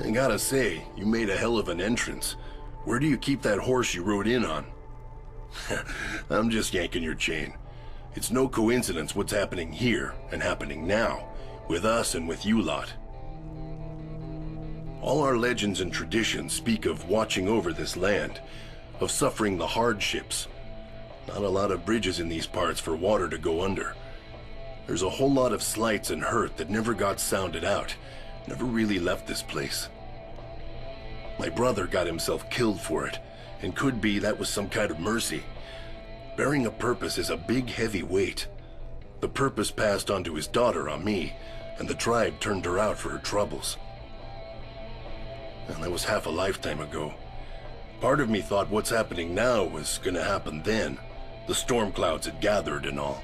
I gotta say, you made a hell of an entrance. Where do you keep that horse you rode in on? I'm just yanking your chain. It's no coincidence what's happening here and happening now, with us and with you lot. All our legends and traditions speak of watching over this land, of suffering the hardships. Not a lot of bridges in these parts for water to go under. There's a whole lot of slights and hurt that never got sounded out, never really left this place. My brother got himself killed for it, and could be that was some kind of mercy. Bearing a purpose is a big, heavy weight. The purpose passed on to his daughter, Ami, and the tribe turned her out for her troubles. And that was half a lifetime ago. Part of me thought what's happening now was gonna happen then. The storm clouds had gathered and all.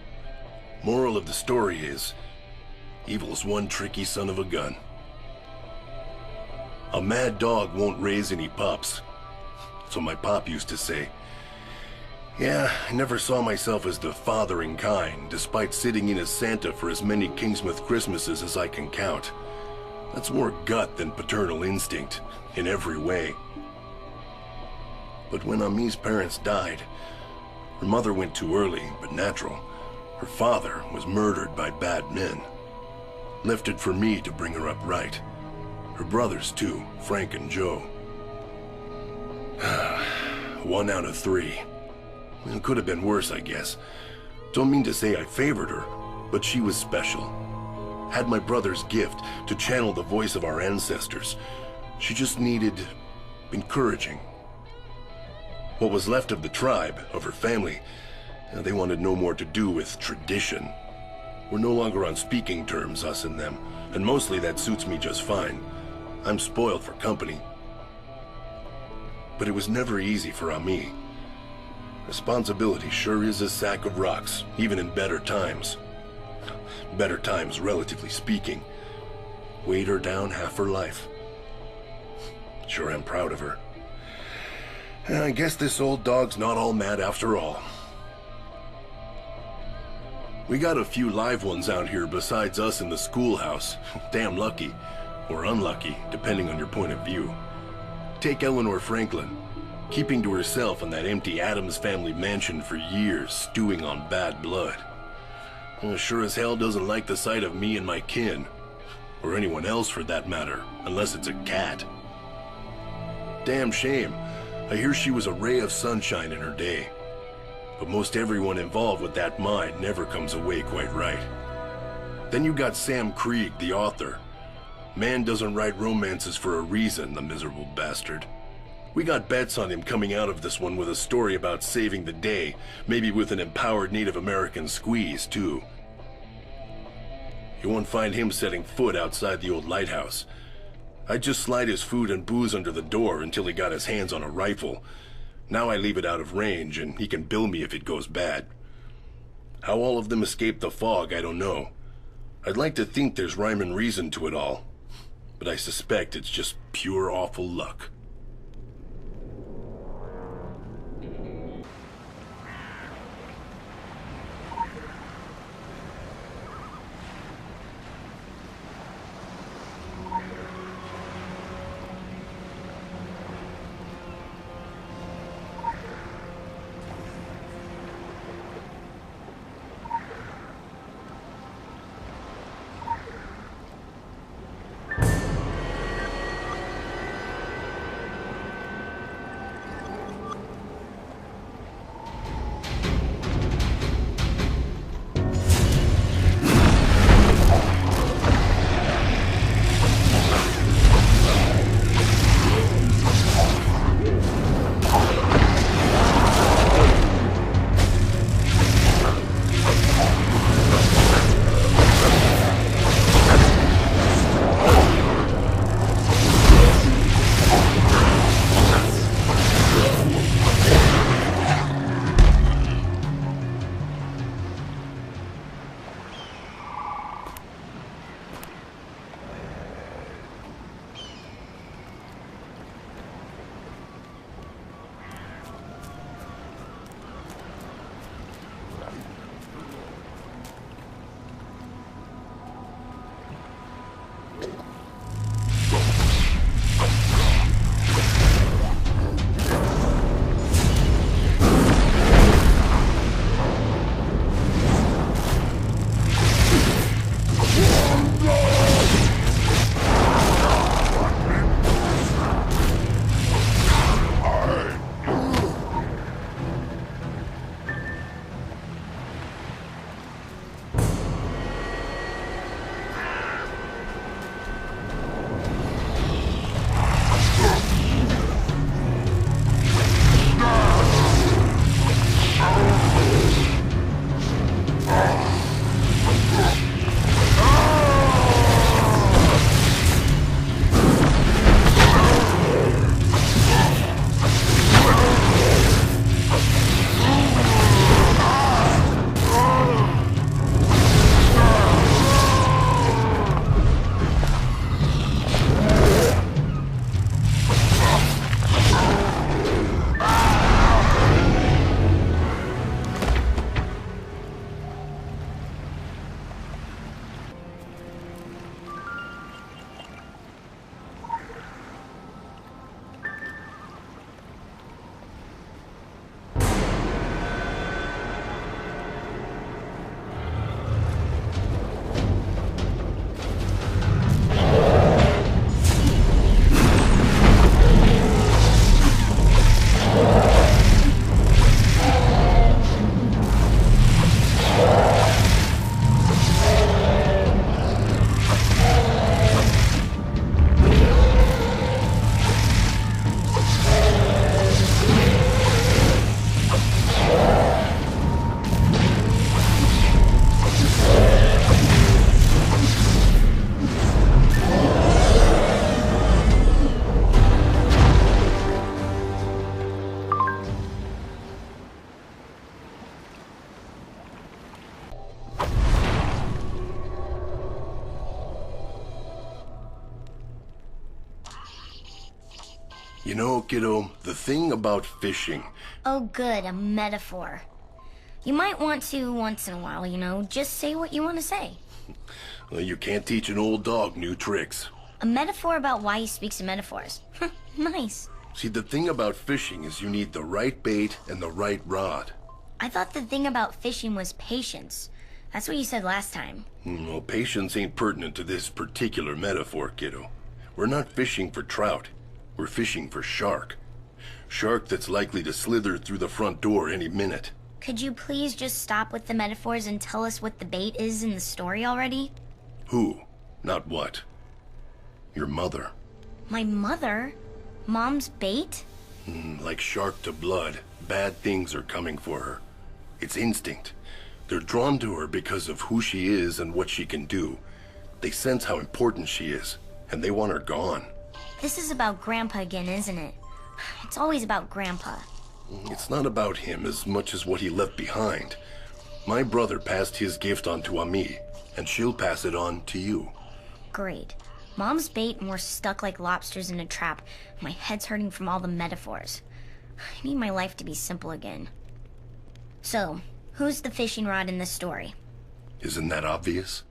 Moral of the story is, evil's one tricky son of a gun. A mad dog won't raise any pups. So my pop used to say. Yeah, I never saw myself as the fathering kind, despite sitting in as Santa for as many Kingsmouth Christmases as I can count. That's more gut than paternal instinct, in every way. But when Ami's parents died, her mother went too early, but natural. Her father was murdered by bad men. Left it for me to bring her up right. Her brothers too, Frank and Joe. 1 out of 3. It could have been worse, I guess. Don't mean to say I favored her, but she was special. Had my brother's gift to channel the voice of our ancestors. She just needed encouraging. What was left of the tribe, of her family, they wanted no more to do with tradition. We're no longer on speaking terms, us and them, and mostly that suits me just fine. I'm spoiled for company. But it was never easy for Ami. Responsibility sure is a sack of rocks, even in better times. Better times, relatively speaking. Weighed her down half her life. Sure am proud of her. I guess this old dog's not all mad after all. We got a few live ones out here besides us in the schoolhouse. Damn lucky. Or unlucky, depending on your point of view. Take Eleanor Franklin. Keeping to herself in that empty Addams family mansion for years, stewing on bad blood. Sure as hell doesn't like the sight of me and my kin. Or anyone else for that matter, unless it's a cat. Damn shame. I hear she was a ray of sunshine in her day. But most everyone involved with that mind never comes away quite right. Then you got Sam Krieg, the author. Man doesn't write romances for a reason, the miserable bastard. We got bets on him coming out of this one with a story about saving the day, maybe with an empowered Native American squeeze, too. You won't find him setting foot outside the old lighthouse. I'd just slide his food and booze under the door until he got his hands on a rifle. Now I leave it out of range, and he can bill me if it goes bad. How all of them escaped the fog, I don't know. I'd like to think there's rhyme and reason to it all, but I suspect it's just pure awful luck. You know, kiddo, the thing about fishing... Oh good, a metaphor. You might want to once in a while, just say what you want to say. Well, you can't teach an old dog new tricks. A metaphor about why he speaks in metaphors. Nice. See, the thing about fishing is you need the right bait and the right rod. I thought the thing about fishing was patience. That's what you said last time. Well, patience ain't pertinent to this particular metaphor, kiddo. We're not fishing for trout. We're fishing for shark. Shark that's likely to slither through the front door any minute. Could you please just stop with the metaphors and tell us what the bait is in the story already? Who? Not what. Your mother. My mother? Mom's bait? Like shark to blood, bad things are coming for her. It's instinct. They're drawn to her because of who she is and what she can do. They sense how important she is, and they want her gone. This is about Grandpa again, isn't it? It's always about Grandpa. It's not about him as much as what he left behind. My brother passed his gift on to Ami, and she'll pass it on to you. Great. Mom's bait and we're stuck like lobsters in a trap. My head's hurting from all the metaphors. I need my life to be simple again. So, who's the fishing rod in this story? Isn't that obvious?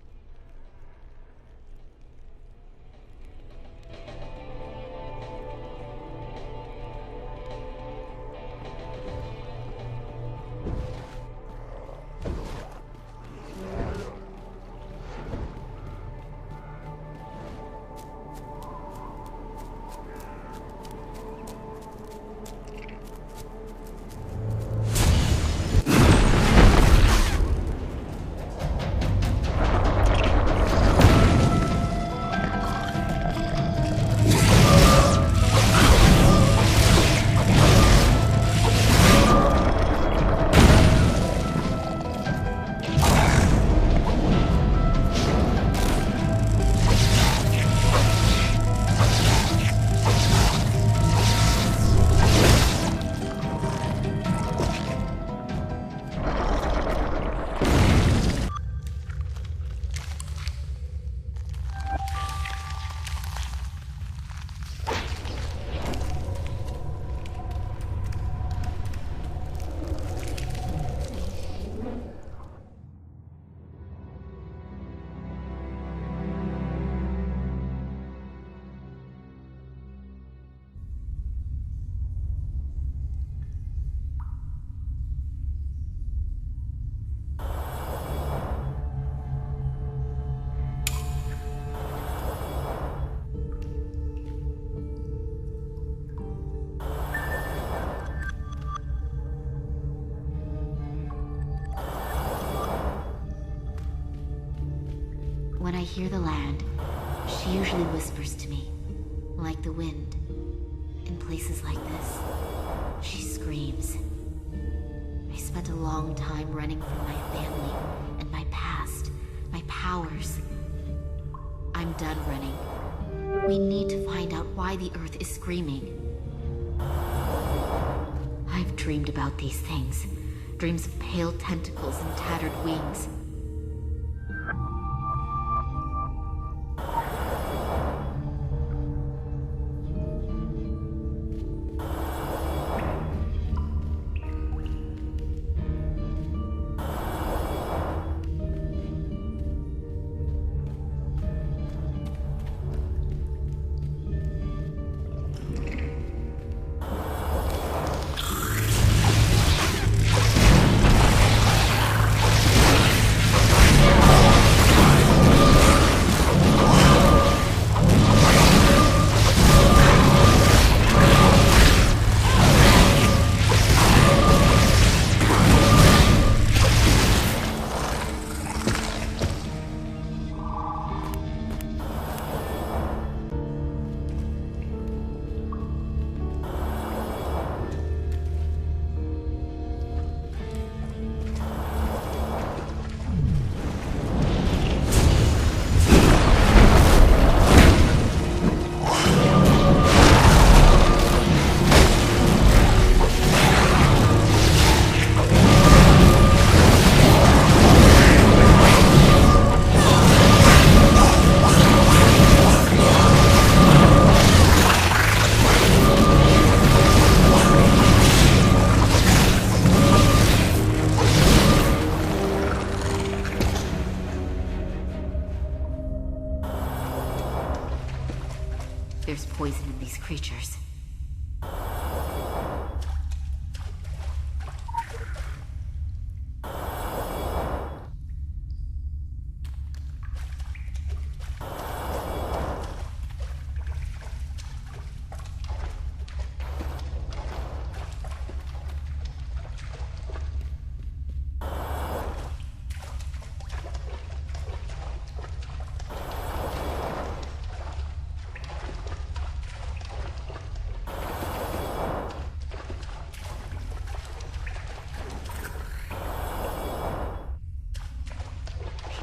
When I hear the land, she usually whispers to me, like the wind. In places like this, she screams. I spent a long time running from my family and my past, my powers. I'm done running. We need to find out why the Earth is screaming. I've dreamed about these things. Dreams of pale tentacles and tattered wings. there's poison in these creatures.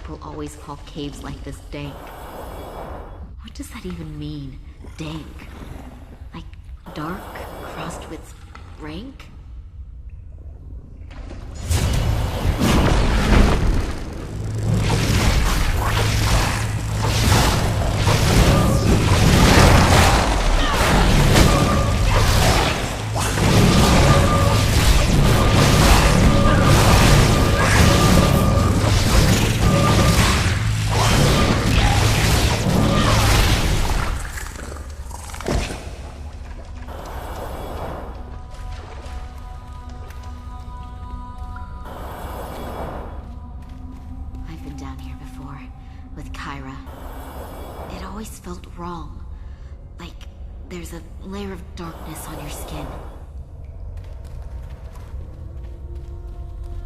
People always call caves like this dank. What does that even mean? Dank? Like dark crossed with rank? With Kyra. It always felt wrong. Like there's a layer of darkness on your skin.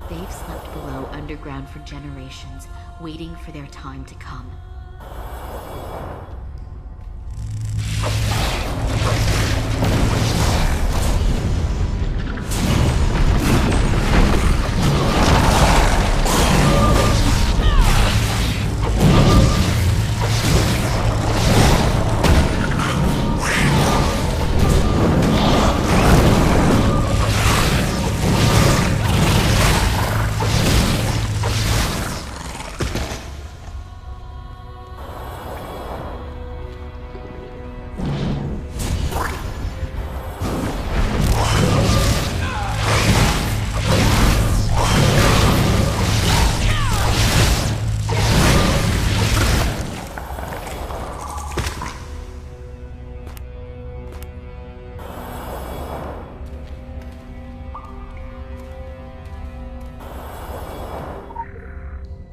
They've slept below underground for generations, waiting for their time to come.